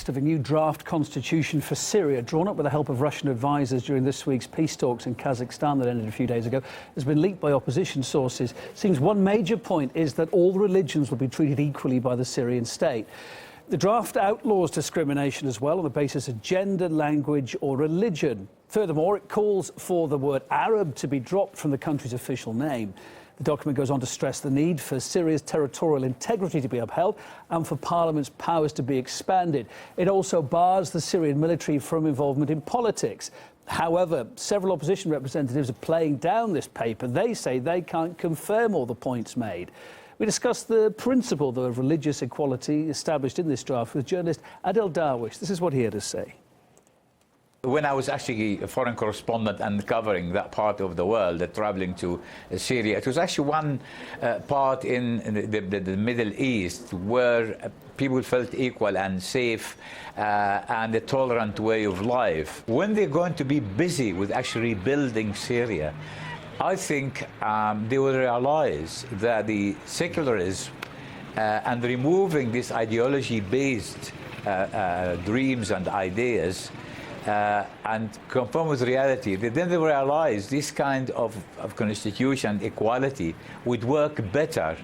text of a new draft constitution for Syria, drawn up with the help of Russian advisers during this week's peace talks in Kazakhstan that ended a few days ago, has been leaked by opposition sources. Seems one major point is that all religions will be treated equally by the Syrian state. The draft outlaws discrimination as well on the basis of gender, language or religion. Furthermore, it calls for the word Arab to be dropped from the country's official name. The document goes on to stress the need for Syria's territorial integrity to be upheld and for Parliament's powers to be expanded. It also bars the Syrian military from involvement in politics. However, several opposition representatives are playing down this paper. They say they can't confirm all the points made. We discussed the principle of religious equality established in this draft with journalist Adel Darwish. This is what he had to say. When I was actually a foreign correspondent and covering that part of the world, traveling to Syria, it was actually one part in the Middle East where people felt equal and safe and a tolerant way of life. When they're going to be busy with actually rebuilding Syria, I think they will realize that the secularism and removing this ideology-based dreams and ideas and conform with reality, then they realize this kind of constitution equality would work better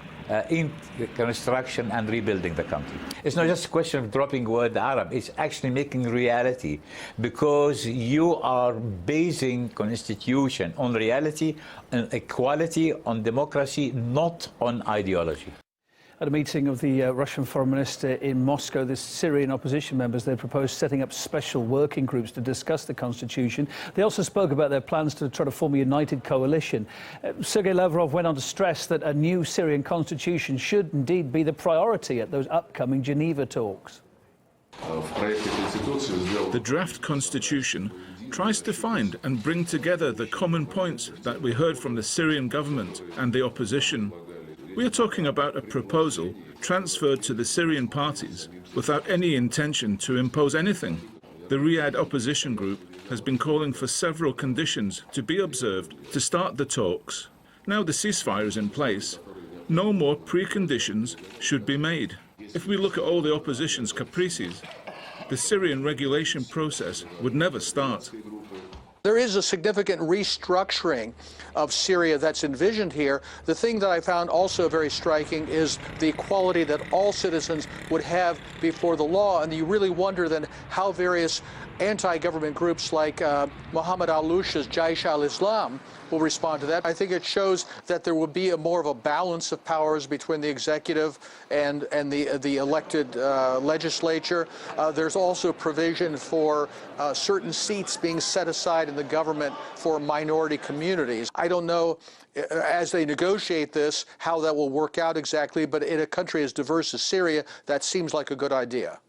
in construction and rebuilding the country. It's not just a question of dropping the word Arab, it's actually making reality, because you are basing constitution on reality, on equality, on democracy, not on ideology. At a meeting of the Russian Foreign Minister in Moscow, the Syrian opposition members, they proposed setting up special working groups to discuss the constitution. They also spoke about their plans to try to form a united coalition. Sergey Lavrov went on to stress that a new Syrian constitution should indeed be the priority at those upcoming Geneva talks. The draft constitution tries to find and bring together the common points that we heard from the Syrian government and the opposition. We are talking about a proposal transferred to the Syrian parties without any intention to impose anything. The Riyadh opposition group has been calling for several conditions to be observed to start the talks. Now the ceasefire is in place, no more preconditions should be made. If we look at all the opposition's caprices, the Syrian regulation process would never start. There is a significant restructuring of Syria that's envisioned here. The thing that I found also very striking is the equality that all citizens would have before the law, and you really wonder then how various anti-government groups like Mohammed al-Lusha's Jaish al-Islam will respond to that. I think it shows that there will be more of a balance of powers between the executive and the elected legislature. There's also provision for certain seats being set aside in the government for minority communities. I don't know, as they negotiate this, how that will work out exactly, but in a country as diverse as Syria, that seems like a good idea.